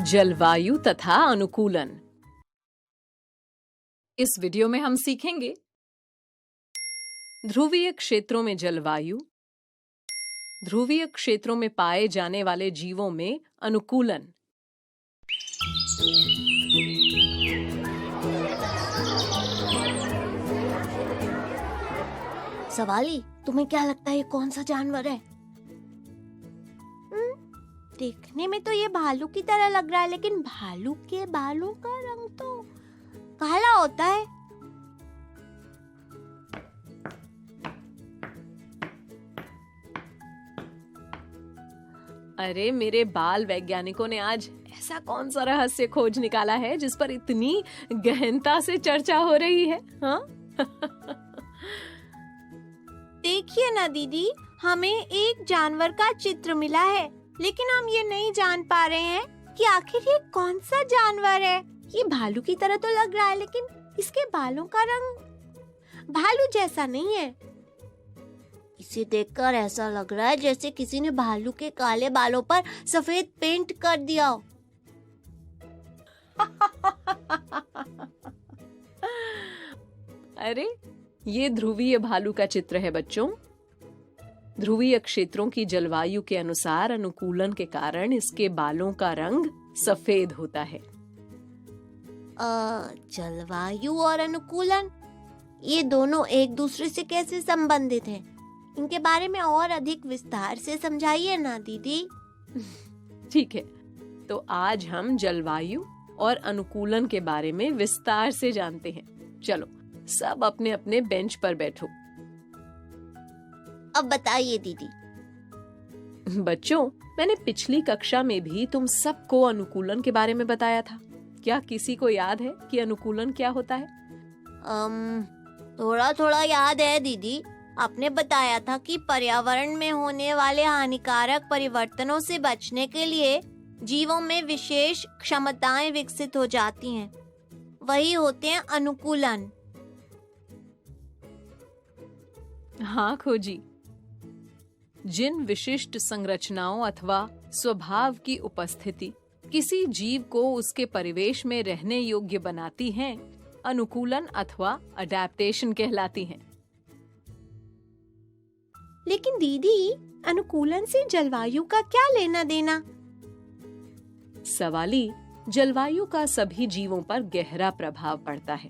जलवायु तथा अनुकूलन। इस वीडियो में हम सीखेंगे ध्रुवीय क्षेत्रों में जलवायु, ध्रुवीय क्षेत्रों में पाए जाने वाले जीवों में अनुकूलन। सवाली, तुम्हें क्या लगता है ये कौन सा जानवर है? देखने में तो ये भालू की तरह लग रहा है, लेकिन भालू के बालों का रंग तो काला होता है। अरे मेरे बाल वैज्ञानिकों ने आज ऐसा कौन सा रहस्य खोज निकाला है जिस पर इतनी गहनता से चर्चा हो रही है? हाँ? देखिए ना दीदी, हमें एक जानवर का चित्र मिला है, लेकिन हम ये नहीं जान पा रहे हैं कि आखिर ये कौन सा जानवर है। ये भालू की तरह तो लग रहा है, लेकिन इसके बालों का रंग भालू जैसा नहीं है। इसे देखकर ऐसा लग रहा है जैसे किसी ने भालू के काले बालों पर सफेद पेंट कर दिया हो। अरे ये ध्रुवीय भालू का चित्र है बच्चों। ध्रुवीय क्षेत्रों की जलवायु के अनुसार अनुकूलन के कारण इसके बालों का रंग सफेद होता है। जलवायु और अनुकूलन, ये दोनों एक दूसरे से कैसे संबंधित हैं? इनके बारे में और अधिक विस्तार से समझाइए ना दीदी। ठीक है, तो आज हम जलवायु और अनुकूलन के बारे में विस्तार से जानते हैं। चलो सब अपने अपने बेंच पर बैठो। अब बताइए दीदी। बच्चों, मैंने पिछली कक्षा में भी तुम सबको अनुकूलन के बारे में बताया था। क्या किसी को याद है कि अनुकूलन क्या होता है? थोड़ा थोड़ा याद है दीदी। आपने बताया था कि पर्यावरण में होने वाले हानिकारक परिवर्तनों से बचने के लिए जीवों में विशेष क्षमताएं विकसित हो जाती हैं। वही होते हैं अनुकूलन। हाँ खोजी, जिन विशिष्ट संरचनाओं अथवा स्वभाव की उपस्थिति किसी जीव को उसके परिवेश में रहने योग्य बनाती हैं, अनुकूलन अथवा अडैप्टेशन कहलाती हैं। लेकिन दीदी, अनुकूलन से जलवायु का क्या लेना देना? सवाली, जलवायु का सभी जीवों पर गहरा प्रभाव पड़ता है।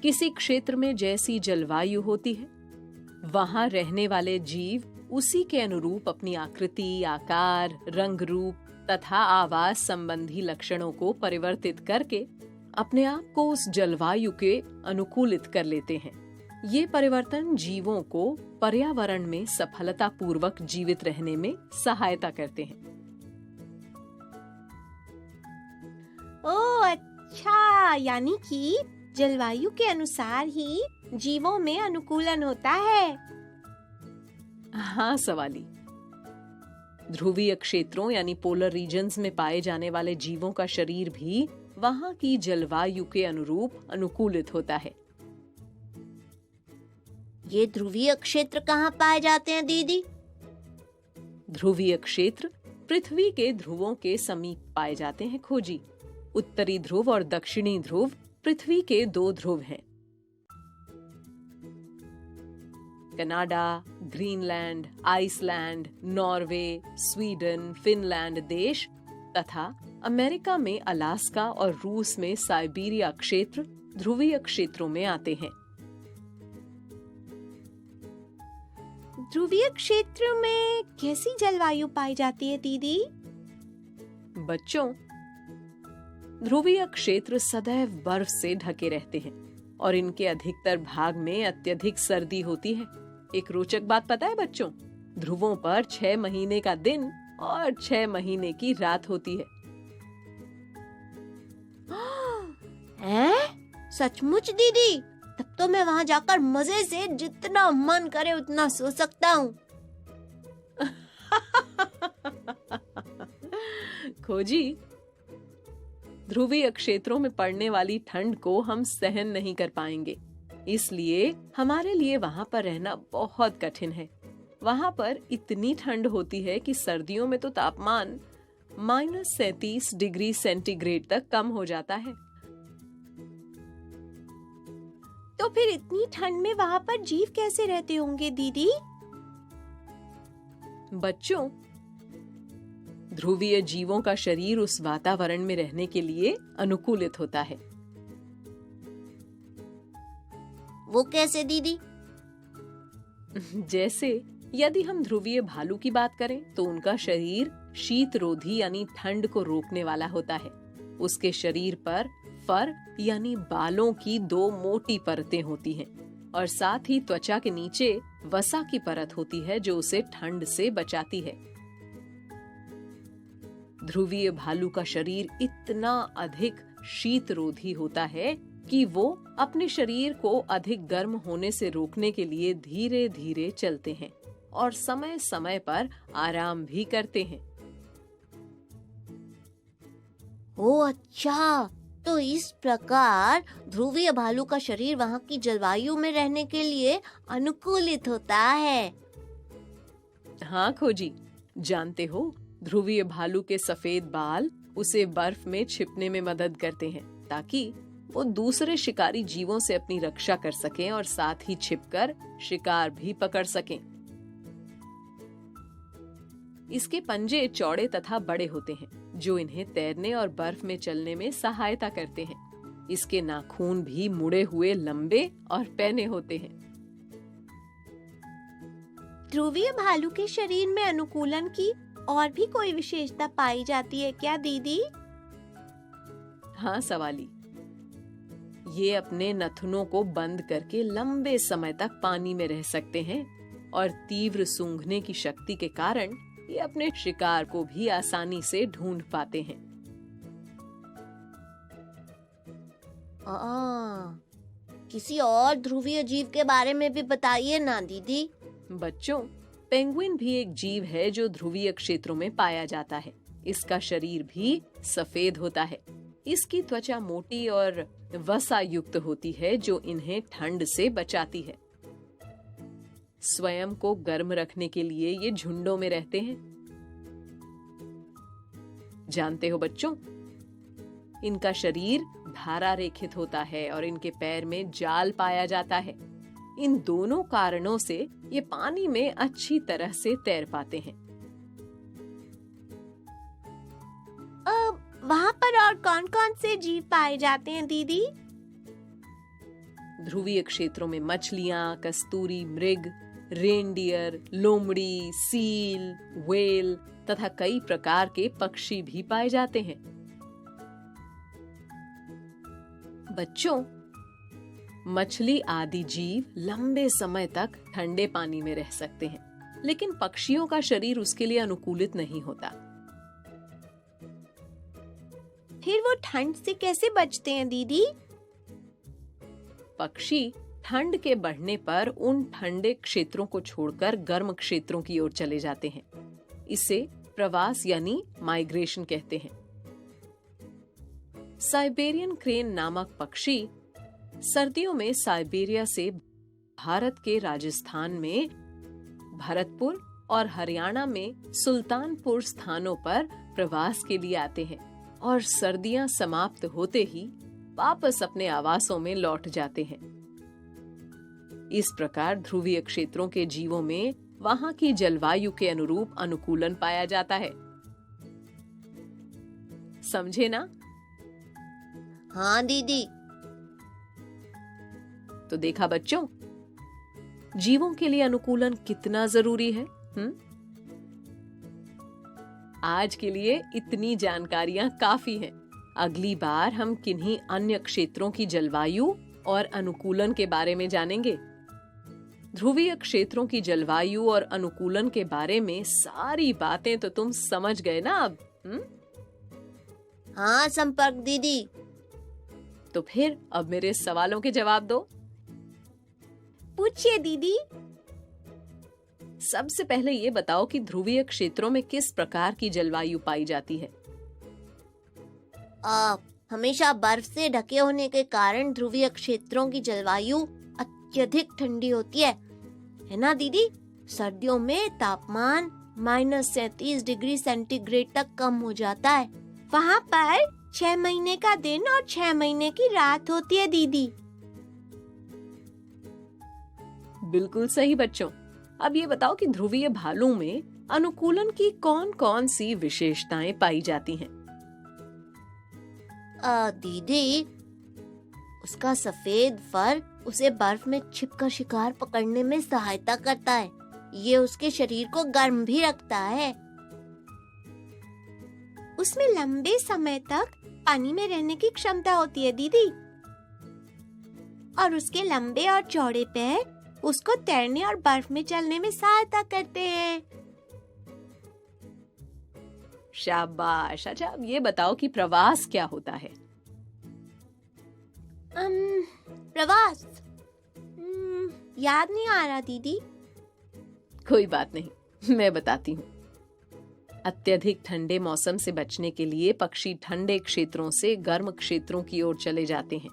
किसी क्षेत्र में जैसी जलवायु होती है, वहां रहने वाले जीव उसी के अनुरूप अपनी आकृति, आकार, रंग रूप तथा आवास संबंधी लक्षणों को परिवर्तित करके अपने आप को उस जलवायु के अनुकूलित कर लेते हैं। ये परिवर्तन जीवों को पर्यावरण में सफलतापूर्वक जीवित रहने में सहायता करते हैं। ओह अच्छा, यानी कि जलवायु के अनुसार ही जीवों में अनुकूलन होता है। हाँ सवाली, ध्रुवीय क्षेत्रों यानी पोलर रीजन्स में पाए जाने वाले जीवों का शरीर भी वहाँ की जलवायु के अनुरूप अनुकूलित होता है। ये ध्रुवीय क्षेत्र कहाँ पाए जाते हैं दीदी? ध्रुवीय क्षेत्र पृथ्वी के ध्रुवों के समीप पाए जाते हैं खोजी। उत्तरी ध्रुव और दक्षिणी ध्रुव पृथ्वी के 2 ध्रुव हैं। Canada, Greenland, Iceland, Norway, Sweden, Finland देश तथा अमेरिका में अलास्का और रूस में साइबेरिया क्षेत्र ध्रुवीय क्षेत्रों में आते हैं। ध्रुवीय क्षेत्र में कैसी जलवायु पाई जाती है दीदी? बच्चों, ध्रुवीय क्षेत्र सदैव बर्फ से ढके रहते हैं और इनके अधिकतर भाग में अत्यधिक सर्दी होती है। एक रोचक बात पता है बच्चों? ध्रुवों पर 6 महीने का दिन और 6 महीने की रात होती है। सचमुच दीदी? तब तो मैं वहाँ जाकर मजे से जितना मन करे उतना सो सकता हूँ। खोजी, ध्रुवीय क्षेत्रों में पड़ने वाली ठंड को हम सहन नहीं कर पाएंगे, इसलिए हमारे लिए वहाँ पर रहना बहुत कठिन है। वहां पर इतनी ठंड होती है कि सर्दियों में तो तापमान -37 डिग्री सेंटीग्रेड तक कम हो जाता है। तो फिर इतनी ठंड में वहाँ पर जीव कैसे रहते होंगे दीदी? बच्चों, ध्रुवीय जीवों का शरीर उस वातावरण में रहने के लिए अनुकूलित होता है। वो कैसे दीदी? जैसे यदि हम ध्रुवीय भालू की बात करें तो उनका शरीर शीतरोधी यानी ठंड को रोकने वाला होता है। उसके शरीर पर फर यानी बालों की 2 मोटी परतें होती हैं और साथ ही त्वचा के नीचे वसा की परत होती है जो उसे ठंड से बचाती है। ध्रुवीय भालू का शरीर इतना अधिक शीतरोधी होता है कि वो अपने शरीर को अधिक गर्म होने से रोकने के लिए धीरे धीरे चलते हैं और समय समय पर आराम भी करते हैं। ओह अच्छा, तो इस प्रकार ध्रुवीय भालू का शरीर वहाँ की जलवायु में रहने के लिए अनुकूलित होता है। हाँ खोजी, जानते हो ध्रुवीय भालू के सफेद बाल उसे बर्फ में छिपने में मदद करते हैं ताकि वो दूसरे शिकारी जीवों से अपनी रक्षा कर सकें और साथ ही छिपकर शिकार भी पकड़ सकें। इसके पंजे चौड़े तथा बड़े होते हैं जो इन्हें तैरने और बर्फ में चलने में सहायता करते हैं। इसके नाखून भी मुड़े हुए लंबे और पैने होते हैं। ध्रुवीय भालू के शरीर में अनुकूलन की और भी कोई विशेषता पाई जाती है क्या दीदी? हाँ सवाली, ये अपने नथुनों को बंद करके लंबे समय तक पानी में रह सकते हैं और तीव्र सूंघने की शक्ति के कारण ये अपने शिकार को भी आसानी से ढूंढ पाते हैं। किसी और ध्रुवीय जीव के बारे में भी बताइए ना दीदी। बच्चों, पेंगुइन भी एक जीव है जो ध्रुवीय क्षेत्रों में पाया जाता है। इसका शरीर भी सफेद होता है। इसकी त्वचा मोटी और वसा युक्त होती है जो इन्हें ठंड से बचाती है। स्वयं को गर्म रखने के लिए ये झुंडों में रहते हैं। जानते हो बच्चों, इनका शरीर धारा रेखित होता है और इनके पैर में जाल पाया जाता है। इन दोनों कारणों से ये पानी में अच्छी तरह से तैर पाते हैं। वहाँ पर और कौन-कौन से जीव पाए जाते हैं दीदी? ध्रुवीय क्षेत्रों में मछलियाँ, कस्तूरी मृग, रेनडियर, लोमड़ी, सील, व्हेल तथा कई प्रकार के पक्षी भी पाए जाते हैं। बच्चों, मछली आदि जीव लंबे समय तक ठंडे पानी में रह सकते हैं, लेकिन पक्षियों का शरीर उसके लिए अनुकूलित नहीं होता। फिर वो ठंड से कैसे बचते हैं दीदी? पक्षी ठंड के बढ़ने पर उन ठंडे क्षेत्रों को छोड़कर गर्म क्षेत्रों की ओर चले जाते हैं। इसे प्रवास यानी माइग्रेशन कहते हैं। साइबेरियन क्रेन नामक पक्षी सर्दियों में साइबेरिया से भारत के राजस्थान में भरतपुर और हरियाणा में सुल्तानपुर स्थानों पर प्रवास के लिए आते हैं और सर्दियां समाप्त होते ही वापस अपने आवासों में लौट जाते हैं। इस प्रकार ध्रुवीय क्षेत्रों के जीवों में वहां की जलवायु के अनुरूप अनुकूलन पाया जाता है। समझे ना? हाँ दीदी। तो देखा बच्चों, जीवों के लिए अनुकूलन कितना जरूरी है। आज के लिए इतनी जानकारियां काफी हैं। अगली बार हम किन्हीं अन्य क्षेत्रों की जलवायु और अनुकूलन के बारे में जानेंगे। ध्रुवीय क्षेत्रों की जलवायु और अनुकूलन के बारे में सारी बातें तो तुम समझ गए ना अब? हाँ संपर्क दीदी। तो फिर अब मेरे सवालों के जवाब दो। पूछिए दीदी। सबसे पहले ये बताओ कि ध्रुवीय क्षेत्रों में किस प्रकार की जलवायु पाई जाती है? हमेशा बर्फ से ढके होने के कारण ध्रुवीय क्षेत्रों की जलवायु अत्यधिक ठंडी होती है ना दीदी? सर्दियों में तापमान -37 डिग्री सेंटीग्रेड तक कम हो जाता है। वहाँ पर 6 महीने का दिन और 6 महीने की रात होती है दीदी। बिल्कुल सही बच्चों। अब ये बताओ कि ध्रुवीय भालू में अनुकूलन की कौन कौन सी विशेषताएं पाई जाती हैं? दीदी, उसका सफेद फर उसे बर्फ में छिपकर शिकार पकड़ने में सहायता करता है। ये उसके शरीर को गर्म भी रखता है। उसमें लंबे समय तक पानी में रहने की क्षमता होती है दीदी। और उसके लंबे और चौड़े पैर उसको तैरने और बर्फ में चलने में सहायता करते हैं। शाबाश। अच्छा, अब ये बताओ कि प्रवास क्या होता है? प्रवास याद नहीं आ रहा दीदी। कोई बात नहीं, मैं बताती हूँ। अत्यधिक ठंडे मौसम से बचने के लिए पक्षी ठंडे क्षेत्रों से गर्म क्षेत्रों की ओर चले जाते हैं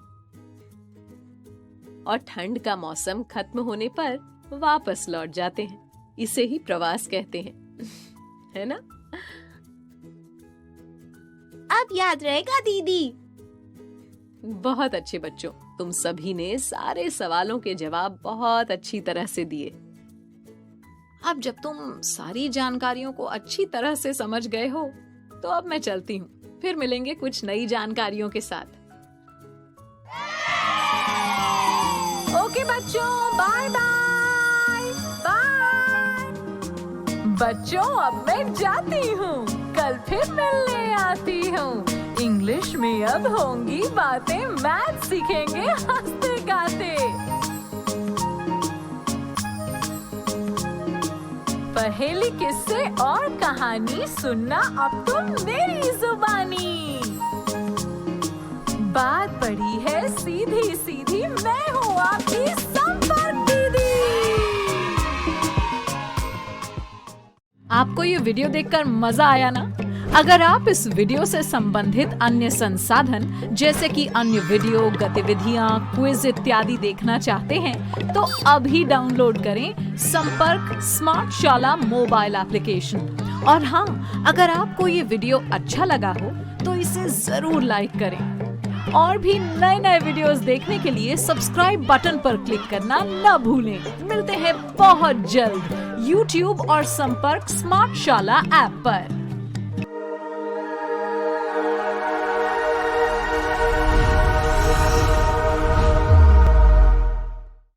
और ठंड का मौसम खत्म होने पर वापस लौट जाते हैं। इसे ही प्रवास कहते हैं, है ना? अब याद रहेगा दीदी। बहुत अच्छे बच्चों, तुम सभी ने सारे सवालों के जवाब बहुत अच्छी तरह से दिए। अब जब तुम सारी जानकारियों को अच्छी तरह से समझ गए हो, तो अब मैं चलती हूँ। फिर मिलेंगे कुछ नई जानकारियों के साथ। ओके बच्चों, बाय बाय बाय। बच्चों, अब मैं जाती हूँ। कल फिर मिलने आती हूँ। इंग्लिश में अब होंगी बातें, मैथ सीखेंगे हंसते गाते। पहेली, किस्से और कहानी सुनना अब तो मेरी जुबानी। बात पड़ी है सीधी सीधी, मैं हूँ आपकी संपर्क दीदी। आपको ये वीडियो देखकर मजा आया ना? अगर आप इस वीडियो से संबंधित अन्य संसाधन जैसे कि अन्य वीडियो, गतिविधियां, क्विज इत्यादि देखना चाहते हैं तो अभी डाउनलोड करें संपर्क स्मार्ट शाला मोबाइल एप्लीकेशन। और हाँ, अगर आपको ये वीडियो अच्छा लगा हो तो इसे जरूर लाइक करें। और भी नए नए वीडियोस देखने के लिए सब्सक्राइब बटन पर क्लिक करना न भूलें। मिलते हैं बहुत जल्द YouTube और संपर्क स्मार्ट शाला ऐप पर।